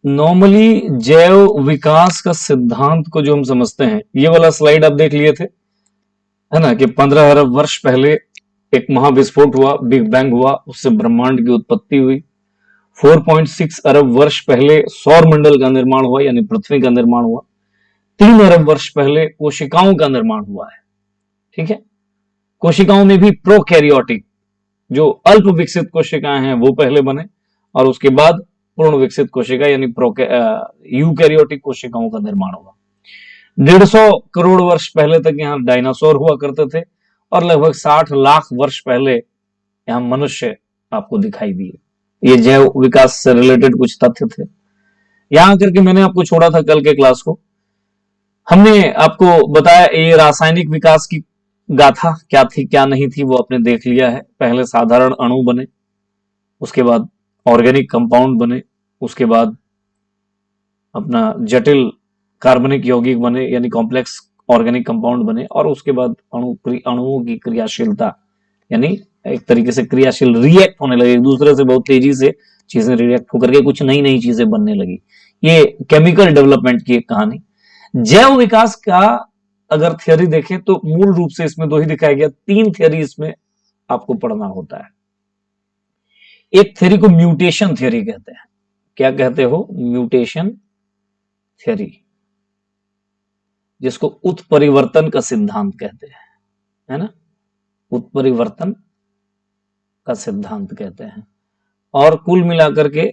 Normally जैव विकास का सिद्धांत को जो हम समझते हैं, ये वाला स्लाइड आप देख लिए थे, है ना, कि 15 अरब वर्ष पहले एक महाविस्फोट हुआ, बिग बैंग हुआ, उससे ब्रह्मांड की उत्पत्ति हुई। 4.6 अरब वर्ष पहले सौर मंडल का निर्माण हुआ, यानी पृथ्वी का निर्माण हुआ। 3 अरब वर्ष पहले कोशिकाओं का निर्माण हुआ है। ठीक है, कोशिकाओं में भी प्रोकैरियोटिक, जो अल्प विकसित कोशिकाएं हैं वो पहले बने, और उसके बाद पूर्ण विकसित कोशिका यानी यूकैरियोटिक कोशिकाओं का निर्माण हुआ। 150 करोड़ वर्ष पहले तक यहाँ डायनासोर हुआ करते थे, और लगभग 60 लाख वर्ष पहले यहाँ मनुष्य आपको दिखाई दिए। ये जैव विकास से रिलेटेड कुछ तथ्य थे। यहां करके मैंने आपको छोड़ा था कल के क्लास को, हमने आपको बताया ये रासायनिक विकास की गाथा क्या थी क्या नहीं थी, वो आपने देख लिया है। पहले साधारण अणु बने, उसके बाद ऑर्गेनिक कंपाउंड बने, उसके बाद अपना जटिल कार्बनिक यौगिक बने यानी कॉम्प्लेक्स ऑर्गेनिक कंपाउंड बने, और उसके बाद अणुओं की क्रियाशीलता यानी एक तरीके से क्रियाशील रिएक्ट होने लगे एक दूसरे से, बहुत तेजी से चीजें रिएक्ट होकर के कुछ नई नई चीजें बनने लगी। ये केमिकल डेवलपमेंट की एक कहानी। जैव विकास का अगर थियोरी देखें तो मूल रूप से इसमें दो ही दिखाया गया, 3 थियोरी इसमें आपको पढ़ना होता है। एक थियोरी को म्यूटेशन थियोरी कहते हैं। क्या कहते हो? म्यूटेशन थियोरी, जिसको उत्परिवर्तन का सिद्धांत कहते हैं, है ना, उत्परिवर्तन का सिद्धांत कहते हैं। और कुल मिलाकर के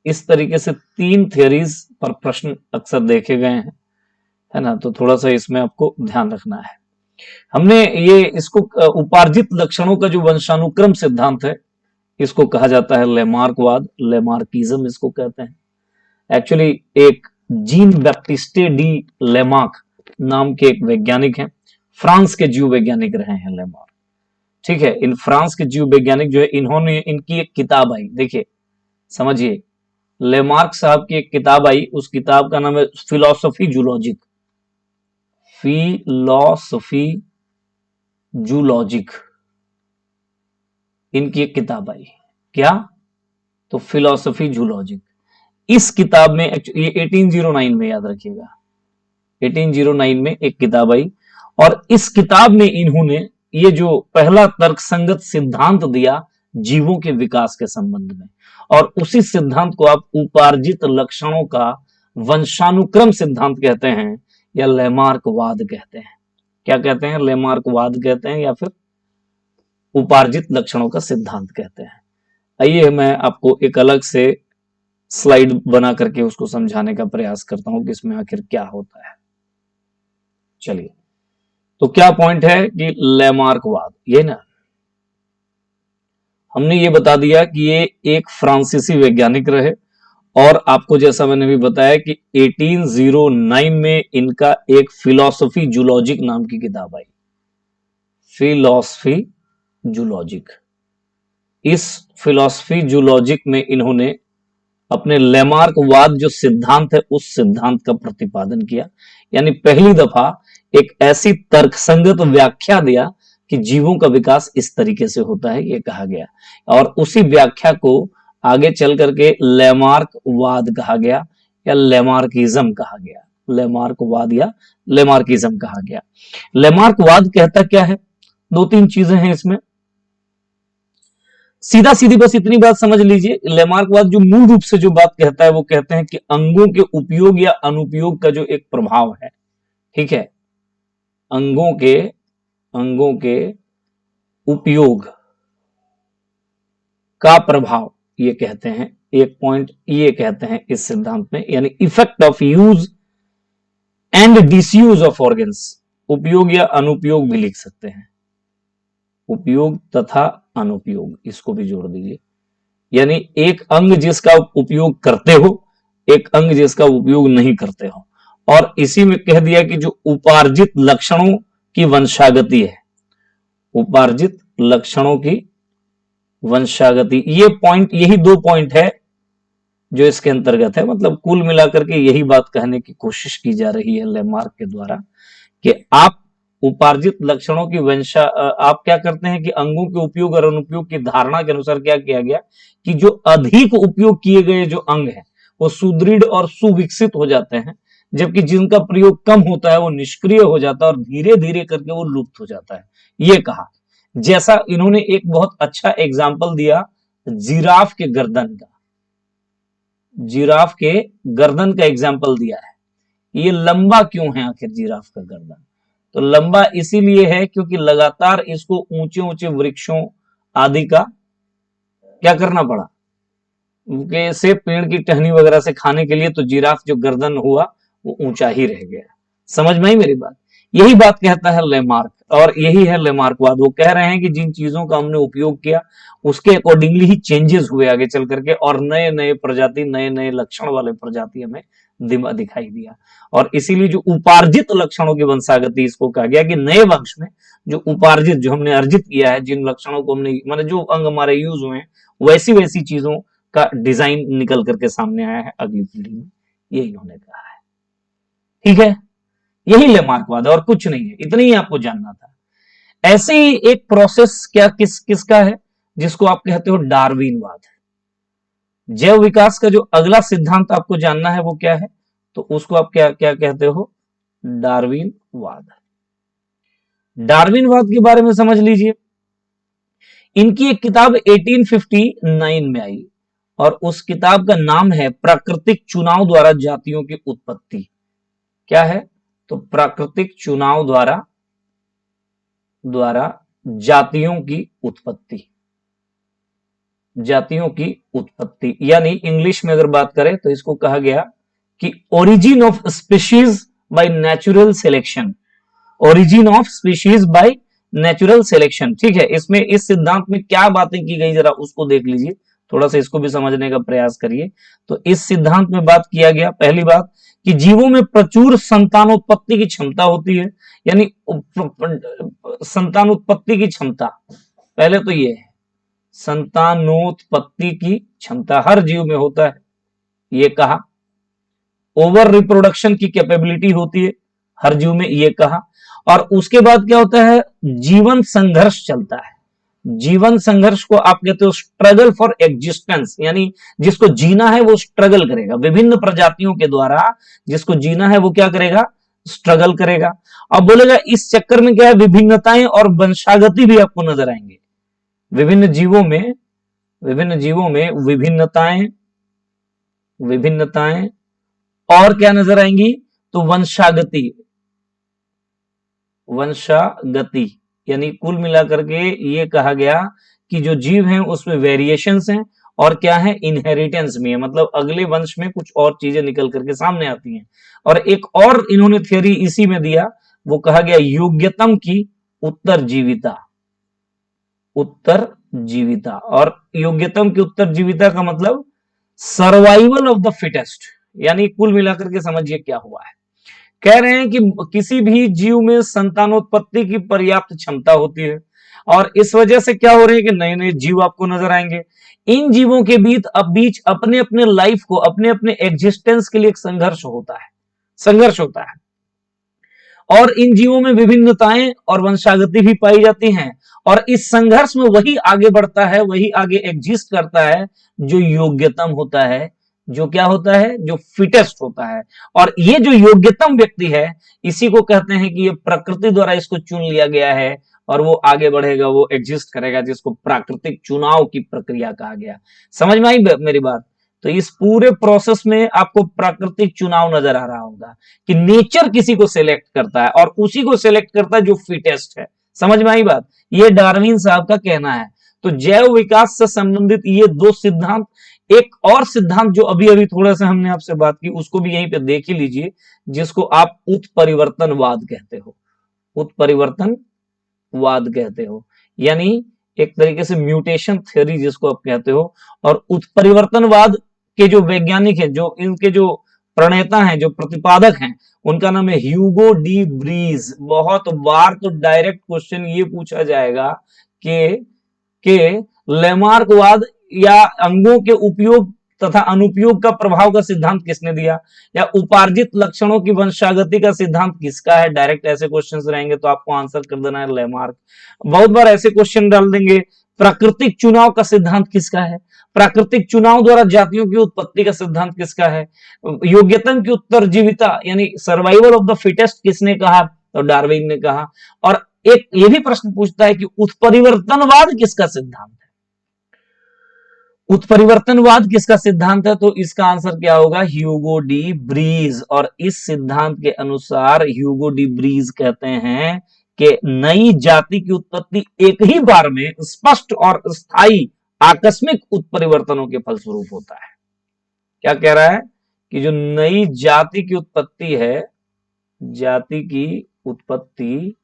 इस तरीके से 3 थियोरीज पर प्रश्न अक्सर देखे गए हैं, है ना, तो थोड़ा सा इसमें आपको ध्यान रखना है। हमने ये इसको उपार्जित लक्षणों का जो वंशानुक्रम सिद्धांत है, इसको कहा जाता है लेमार्कवाद, लेमार्किज्म इसको कहते हैं। एक्चुअली एक जीन बैप्टिस्टे डी लेमार्क नाम के एक वैज्ञानिक हैं, फ्रांस के जीव वैज्ञानिक रहे हैं लेमार्क। ठीक है, इन फ्रांस के जीव वैज्ञानिक जो है, इन्होंने इनकी एक किताब आई, देखिए समझिए, लेमार्क साहब की एक किताब आई, उस किताब का नाम है फिलोसफी जूलॉजिक, फिलोसफी जूलॉजिक, इनकी एक किताब आई। क्या? तो फिलोसफी जूलॉजिक। इस किताब में ये 1809 में, याद रखिएगा 1809 में एक किताब आई, और इस किताब में इन्होंने ये जो पहला तर्कसंगत सिद्धांत दिया जीवों के विकास के संबंध में, और उसी सिद्धांत को आप उपार्जित लक्षणों का वंशानुक्रम सिद्धांत कहते हैं या लेमार्कवाद कहते हैं। क्या कहते हैं? लेमार्कवाद कहते हैं या फिर उपार्जित लक्षणों का सिद्धांत कहते हैं। आइए मैं आपको एक अलग से स्लाइड बना करके उसको समझाने का प्रयास करता हूं कि इसमें आखिर क्या होता है। चलिए, तो क्या पॉइंट है कि लेमार्कवाद, ये ना, हमने ये बता दिया कि ये एक फ्रांसीसी वैज्ञानिक रहे, और आपको जैसा मैंने भी बताया कि 1809 में इनका एक फिलोसफी जूलॉजिक नाम की किताब आई, फिलोसफी जूलॉजिक। इस फिलोसफी जूलॉजिक में इन्होंने अपने लेमार्कवाद जो सिद्धांत है उस सिद्धांत का प्रतिपादन किया, यानी पहली दफा एक ऐसी तर्कसंगत व्याख्या दिया कि जीवों का विकास इस तरीके से होता है, ये कहा गया, और उसी व्याख्या को आगे चल करके लेमार्कवाद कहा गया या लेमार्किज्म कहा गया, लेमार्कवाद या लेमार्किज्म कहा गया। लेमार्कवाद कहता क्या है? 2-3 चीजें हैं इसमें, सीधा सीधी बस इतनी बात समझ लीजिए। लेमार्कवाद जो मूल रूप से जो बात कहता है वो कहते हैं कि अंगों के उपयोग या अनुपयोग का जो एक प्रभाव है, ठीक है, अंगों के उपयोग का प्रभाव, ये कहते हैं, एक पॉइंट ये कहते हैं इस सिद्धांत में, यानी effect of use and disuse of organs, उपयोग या अनुपयोग भी लिख सकते हैं, उपयोग तथा अनुपयोग, इसको भी जोड़ दीजिए, यानी एक अंग जिसका उपयोग करते हो, एक अंग जिसका उपयोग नहीं करते हो। और इसी में कह दिया कि जो उपार्जित लक्षणों की वंशागति है, उपार्जित लक्षणों की वंशागति, ये पॉइंट, यही 2 पॉइंट है जो इसके अंतर्गत है। मतलब कुल मिलाकर के यही बात कहने की कोशिश की जा रही है लेमार्क के द्वारा कि आप उपार्जित लक्षणों की वंशा आप क्या करते हैं कि अंगों के उपयोग और अनुपयोग की धारणा के अनुसार क्या किया गया कि जो अधिक उपयोग किए गए जो अंग है वो सुदृढ़ और सुविकसित हो जाते हैं, जबकि जिनका प्रयोग कम होता है वो निष्क्रिय हो जाता है और धीरे धीरे करके वो लुप्त हो जाता है। ये कहा, जैसा इन्होंने एक बहुत अच्छा एग्जाम्पल दिया जिराफ के गर्दन का, जिराफ के गर्दन का एग्जाम्पल दिया है। ये लंबा क्यों है आखिर जिराफ का गर्दन? तो लंबा इसीलिए है क्योंकि लगातार इसको ऊंचे ऊंचे वृक्षों आदि का क्या करना पड़ा, से पेड़ की टहनी वगैरह से खाने के लिए, तो जिराफ जो गर्दन हुआ वो ऊंचा ही रह गया। समझ में आई मेरी बात? यही बात कहता है लेमार्क, और यही है लेमार्कवाद। वो कह रहे हैं कि जिन चीजों का हमने उपयोग किया उसके अकॉर्डिंगली ही चेंजेस हुए आगे चल करके, और नए नए प्रजाति, नए नए लक्षण वाले प्रजाति हमें दिखाई दिया। और इसीलिए जो उपार्जित लक्षणों की वंशागति इसको कहा गया कि नए वंश में जो उपार्जित, जो हमने अर्जित किया है, जिन लक्षणों को हमने, माने जो अंग हमारे यूज हुए हैं, वैसी वैसी चीजों का डिजाइन निकल करके सामने आया है अगली पीढ़ी में। ये इन्होंने कहा है। ठीक है, यही लेमार्कवाद है और कुछ नहीं है, इतना ही आपको जानना था। ऐसे ही एक प्रोसेस क्या किसका है जिसको आप कहते हो डार्विनवाद। जैव विकास का जो अगला सिद्धांत आपको जानना है वो क्या है, तो उसको आप क्या क्या कहते हो, डार्विनवाद। डार्विनवाद के बारे में समझ लीजिए। इनकी एक किताब 1859 में आई और उस किताब का नाम है प्राकृतिक चुनाव द्वारा जातियों की उत्पत्ति। क्या है, तो प्राकृतिक चुनाव द्वारा जातियों की उत्पत्ति, जातियों की उत्पत्ति, यानी इंग्लिश में अगर बात करें तो इसको कहा गया कि origin of species by natural selection, origin of species by natural selection. ठीक है, इसमें इस सिद्धांत में क्या बातें की गई जरा उसको देख लीजिए, थोड़ा सा इसको भी समझने का प्रयास करिए। तो इस सिद्धांत में बात किया गया, पहली बात कि जीवों में प्रचुर संतानोत्पत्ति की क्षमता होती है, यानी संतानोत्पत्ति की क्षमता, पहले तो ये है संतानोत्पत्ति की क्षमता हर जीव में होता है, ये कहा। ओवर रिप्रोडक्शन की कैपेबिलिटी होती है हर जीव में, ये कहा। और उसके बाद क्या होता है, जीवन संघर्ष चलता है। जीवन संघर्ष को आप कहते हो स्ट्रगल फॉर एग्जिस्टेंस, यानी जिसको जीना है वो स्ट्रगल करेगा, विभिन्न प्रजातियों के द्वारा जिसको जीना है वो क्या करेगा, स्ट्रगल करेगा। अब बोलेगा इस चक्कर में क्या है, विभिन्नताएं और वंशागति भी आपको नजर आएंगे। विभिन्न जीवों में विभिन्नताएं और क्या नजर आएंगी, तो वंशागति, यानी कुल मिलाकर के ये कहा गया कि जो जीव हैं उसमें वेरिएशंस हैं और क्या है, इनहेरिटेंस भी है, मतलब अगले वंश में कुछ और चीजें निकल करके सामने आती हैं। और एक और इन्होंने थ्योरी इसी में दिया, वो कहा गया योग्यतम की उत्तरजीविता। और योग्यतम की उत्तरजीविता का मतलब सर्वाइवल ऑफ द फिटेस्ट, यानी कुल मिलाकर के समझिए क्या हुआ है। कह रहे हैं कि किसी भी जीव में संतानोत्पत्ति की पर्याप्त क्षमता होती है और इस वजह से क्या हो रही है कि नए नए जीव आपको नजर आएंगे। इन जीवों के बीच अपने अपने लाइफ को, अपने अपने एग्जिस्टेंस के लिए एक संघर्ष होता है और इन जीवों में विभिन्नताएं और वंशागति भी पाई जाती हैं और इस संघर्ष में वही आगे बढ़ता है, वही आगे एग्जिस्ट करता है जो योग्यतम होता है, जो क्या होता है, जो फिटेस्ट होता है। और ये जो योग्यतम व्यक्ति है इसी को कहते हैं कि ये प्रकृति द्वारा इसको चुन लिया गया है और वो आगे बढ़ेगा, वो एग्जिस्ट करेगा, जिसको प्राकृतिक चुनाव की प्रक्रिया कहा गया। समझ में आई मेरी बात? तो इस पूरे प्रोसेस में आपको प्राकृतिक चुनाव नजर आ रहा होगा कि नेचर किसी को सिलेक्ट करता है और उसी को सिलेक्ट करता है जो फिटेस्ट है। समझ में आई बात? ये डार्विन साहब का कहना है। तो जैव विकास से संबंधित ये दो सिद्धांत, एक और सिद्धांत जो अभी अभी थोड़ा सा हमने आपसे बात की उसको भी यहीं पे देख ही लीजिए, जिसको आप उत्परिवर्तनवाद कहते हो, यानी एक तरीके से म्यूटेशन थ्योरी जिसको आप कहते हो। और उत्परिवर्तनवाद के जो वैज्ञानिक हैं, जो इनके जो प्रणेता हैं, जो प्रतिपादक हैं, उनका नाम है ह्यूगो डी ब्रीज। बहुत बार तो डायरेक्ट क्वेश्चन ये पूछा जाएगा कि लेमार्कवाद या अंगों के उपयोग तथा अनुपयोग का प्रभाव का सिद्धांत किसने दिया, या उपार्जित लक्षणों की वंशागति का सिद्धांत किसका है। डायरेक्ट ऐसे क्वेश्चंस रहेंगे तो आपको आंसर कर देना है लेमार्क। बहुत बार ऐसे क्वेश्चन डाल देंगे, प्राकृतिक चुनाव का सिद्धांत किसका है, प्राकृतिक चुनाव द्वारा जातियों की उत्पत्ति का सिद्धांत किसका है, योग्यतम की उत्तरजीविता यानी सर्वाइवल ऑफ द फिटेस्ट किसने कहा, तो डार्विन ने कहा। और एक ये भी प्रश्न पूछता है कि उत्परिवर्तनवाद किसका सिद्धांत है, उत्परिवर्तनवाद किसका सिद्धांत है, तो इसका आंसर क्या होगा, ह्यूगो डी ब्रीज। और इस सिद्धांत के अनुसार ह्यूगो डी ब्रीज कहते हैं कि नई जाति की उत्पत्ति एक ही बार में स्पष्ट और स्थायी आकस्मिक उत्परिवर्तनों के फलस्वरूप होता है। क्या कह रहा है कि जो नई जाति की उत्पत्ति है, जाति की उत्पत्ति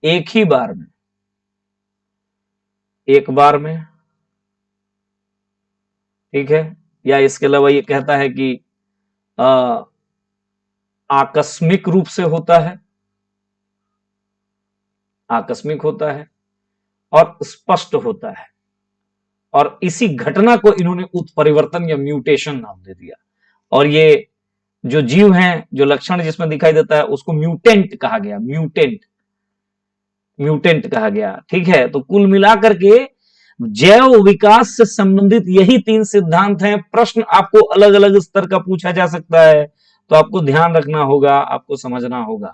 एक ही बार में, एक बार में, ठीक है, या इसके अलावा ये कहता है कि आकस्मिक रूप से होता है, आकस्मिक होता है और स्पष्ट होता है। और इसी घटना को इन्होंने उत्परिवर्तन या म्यूटेशन नाम दे दिया। और ये जो जीव हैं, जो लक्षण जिसमें दिखाई देता है उसको म्यूटेंट कहा गया, म्यूटेंट, म्यूटेंट कहा गया। ठीक है, तो कुल मिलाकर के जैव विकास से संबंधित यही 3 सिद्धांत हैं। प्रश्न आपको अलग अलग स्तर का पूछा जा सकता है, तो आपको ध्यान रखना होगा, आपको समझना होगा।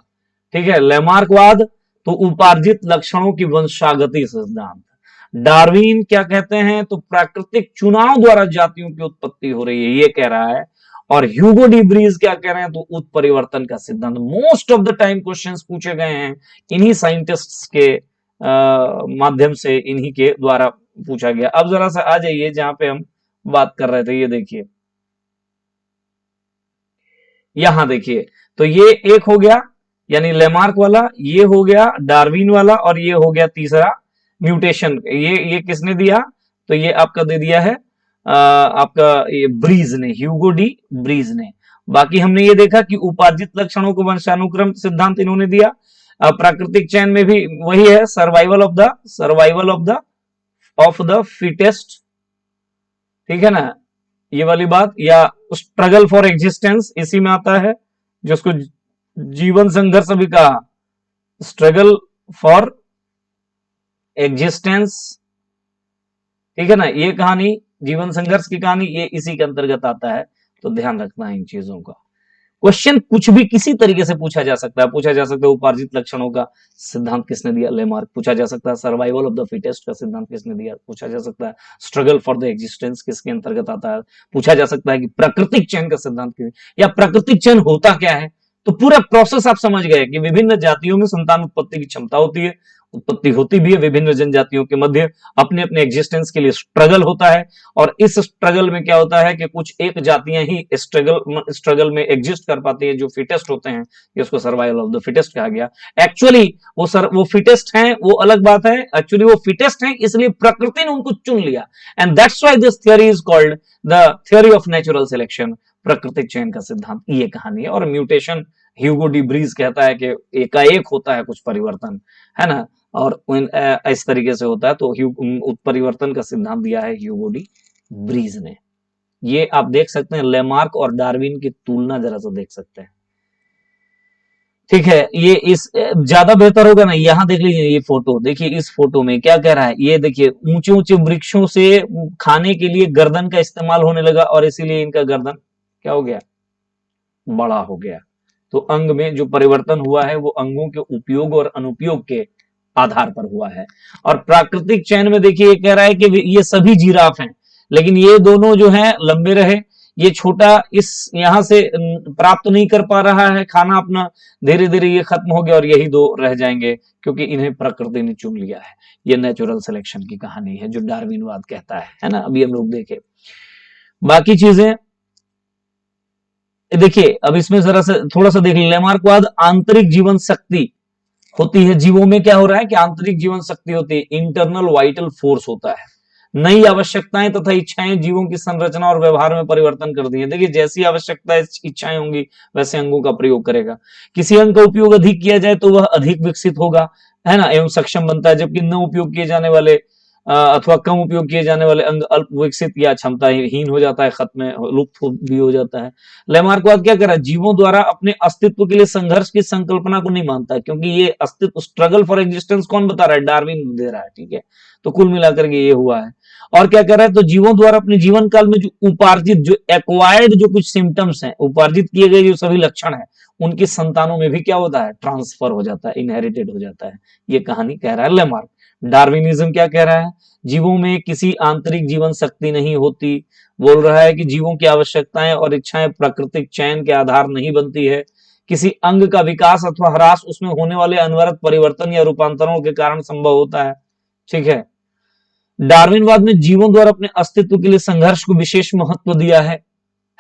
ठीक है, लेमार्कवाद तो उपार्जित लक्षणों की वंशागति सिद्धांत, डार्विन क्या कहते हैं, तो प्राकृतिक चुनाव द्वारा जातियों की उत्पत्ति हो रही है, ये कह रहा है। और ह्यूगो डी ब्रीज क्या कह रहे हैं, तो उत्परिवर्तन का सिद्धांत। Most of the time questions पूछे गए हैं इन्हीं साइंटिस्ट्स के माध्यम से, इन्हीं के द्वारा पूछा गया। अब जरा सा आ जाइए जहां पे हम बात कर रहे थे, ये देखिए, यहां देखिए, तो ये एक हो गया यानी लेमार्क वाला, ये हो गया डार्विन वाला, और ये हो गया तीसरा म्यूटेशन। ये किसने दिया, तो ये आपका दे दिया है आपका ये ब्रीज ने, ह्यूगो डी ब्रीज ने। बाकी हमने ये देखा कि उपार्जित लक्षणों को वंशानुक्रम सिद्धांत इन्होंने दिया। प्राकृतिक चयन में भी वही है, सर्वाइवल ऑफ द फिटेस्ट, ठीक है ना, ये वाली बात, या स्ट्रगल फॉर एग्जिस्टेंस इसी में आता है, जिसको जीवन संघर्ष भी कहा, स्ट्रगल फॉर एग्जिस्टेंस, ठीक है ना, ये कहानी जीवन संघर्ष की कहानी, ये इसी के अंतर्गत आता है। तो ध्यान रखना है इन चीजों का। क्वेश्चन कुछ भी किसी तरीके से पूछा जा सकता है। पूछा जा सकता है उपार्जित लक्षणों का सिद्धांत किसने दिया, लेमार्क। पूछा जा सकता है सर्वाइवल ऑफ द फिटेस्ट का सिद्धांत किसने दिया। पूछा जा सकता है स्ट्रगल फॉर द एग्जिस्टेंस किसके अंतर्गत आता है। पूछा जा सकता है कि प्राकृतिक चयन का सिद्धांत या प्राकृतिक चयन होता क्या है। तो पूरा प्रोसेस आप समझ गए कि विभिन्न जातियों में संतान उत्पत्ति की क्षमता होती है, उत्पत्ति होती भी है, विभिन्न जनजातियों के मध्य अपने अपने एग्जिस्टेंस के लिए स्ट्रगल होता है। और इस स्ट्रगल में क्या होता है कि कुछ एक जातियां ही स्ट्रगल में एग्जिस्ट कर पाती है, जो फिटेस्ट होते हैं, इसको सर्वाइवल ऑफ द फिटेस्ट कहा गया। एक्चुअली वो फिटेस्ट हैं, वो अलग बात है, एक्चुअली वो फिटेस्ट हैं, इसलिए प्रकृति ने उनको चुन लिया। And that's why this theory is called the theory of natural selection, प्राकृतिक चयन का सिद्धांत, ये कहानी है। और म्यूटेशन ह्यूगो डी ब्रीज कहता है कि एकाएक होता है कुछ परिवर्तन, है ना, और इस तरीके से होता है। तो उत्परिवर्तन का सिद्धांत दिया है ह्यूगो डी ब्रीज ने। ये आप देख सकते हैं, लेमार्क और डार्विन की तुलना जरा सा देख सकते हैं। ठीक है, ये इस ज्यादा बेहतर होगा ना, यहां देख लीजिए, ये फोटो देखिए, इस फोटो में क्या कह रहा है, ये देखिए, ऊंचे ऊंचे वृक्षों से खाने के लिए गर्दन का इस्तेमाल होने लगा, और इसीलिए इनका गर्दन क्या हो गया, बड़ा हो गया। तो अंग में जो परिवर्तन हुआ है वो अंगों के उपयोग और अनुपयोग के आधार पर हुआ है। और प्राकृतिक चयन में देखिए, ये कह रहा है कि ये सभी जिराफ हैं, लेकिन ये दोनों जो हैं लंबे रहे, ये छोटा इस यहां से प्राप्त नहीं कर पा रहा है खाना अपना, धीरे धीरे ये खत्म हो गया और यही दो रह जाएंगे, क्योंकि इन्हें प्रकृति ने चुन लिया है। ये नेचुरल सिलेक्शन की कहानी है जो डार्विनवाद कहता है ना। अभी हम लोग देखे बाकी चीजें, देखिए अब इसमें जरा से थोड़ा सा देख लेमार्कवाद, आंतरिक जीवन शक्ति होती है जीवों में। क्या हो रहा है कि आंतरिक जीवन शक्ति होती है, इंटरनल वाइटल फोर्स होता है। नई आवश्यकताएं तथा इच्छाएं जीवों की संरचना और व्यवहार में परिवर्तन कर दी है। देखिए, जैसी आवश्यकताएं इच्छाएं होंगी वैसे अंगों का प्रयोग करेगा। किसी अंग का उपयोग अधिक किया जाए तो वह अधिक विकसित होगा, है ना, एवं सक्षम बनता है, जबकि न उपयोग किए जाने वाले अथवा कम उपयोग किए जाने वाले अंग अल्प विकसित या क्षमताहीन हो जाता है, खत्म लुप्त भी हो जाता है। लेमार्कवाद क्या कर रहा है, जीवों द्वारा अपने अस्तित्व के लिए संघर्ष की संकल्पना को नहीं मानता है, क्योंकि ये अस्तित्व, स्ट्रगल फॉर एग्जिस्टेंस कौन बता रहा है, डार्विन दे रहा है, ठीक है। तो कुल मिलाकर के ये हुआ है। और क्या कर रहा है, तो जीवों द्वारा अपने जीवन काल में जो उपार्जित, जो एक्वायर्ड जो कुछ सिम्टम्स हैं, उपार्जित किए गए जो सभी लक्षण है, उनकी संतानों में भी क्या होता है, ट्रांसफर हो जाता है, इनहेरिटेड हो जाता है। ये कहानी कह रहा है लेमार्क। डार्विनिज्म क्या कह रहा है, जीवों में किसी आंतरिक जीवन शक्ति नहीं होती। बोल रहा है कि जीवों की आवश्यकताएं और इच्छाएं प्राकृतिक चयन के आधार नहीं बनती है। किसी अंग का विकास अथवा ह्रास उसमें होने वाले अनवरत परिवर्तन या रूपांतरों के कारण संभव होता है, ठीक है। डार्विनवाद में जीवों द्वारा अपने अस्तित्व के लिए संघर्ष को विशेष महत्व दिया है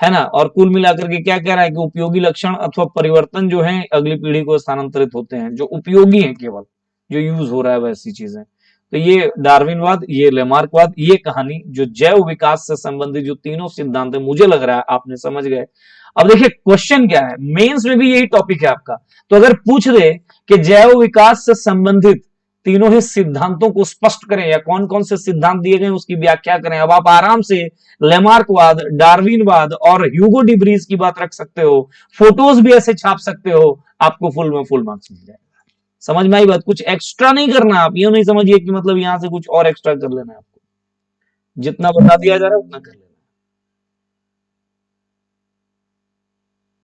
ना। और कुल मिलाकर के क्या कह रहा है कि उपयोगी लक्षण अथवा परिवर्तन जो है अगली पीढ़ी को स्थानांतरित होते हैं, जो उपयोगी है, केवल जो यूज हो रहा है वैसी चीजें। तो ये डार्विनवाद, ये लेमार्कवाद, ये कहानी जो जैव विकास से संबंधित जो तीनों सिद्धांत है, मुझे लग रहा है आपने समझ गए। अब देखिए क्वेश्चन क्या है, मेंस में भी यही टॉपिक है आपका। तो अगर पूछ दे कि जैव विकास से संबंधित तीनों ही सिद्धांतों को स्पष्ट करें, या कौन कौन से सिद्धांत दिए गए उसकी व्याख्या करें, अब आप आराम से लेमार्कवाद, डार्विनवाद और ह्यूगो डिब्रीज की बात रख सकते हो, फोटोज भी ऐसे छाप सकते हो, आपको फुल में फुल मार्क्स मिल जाएगा। समझ में आई बात, कुछ एक्स्ट्रा नहीं करना, आप ये नहीं समझिए कि मतलब यहां से कुछ और एक्स्ट्रा कर लेना है, आपको जितना बता दिया जा रहा है उतना कर लेना।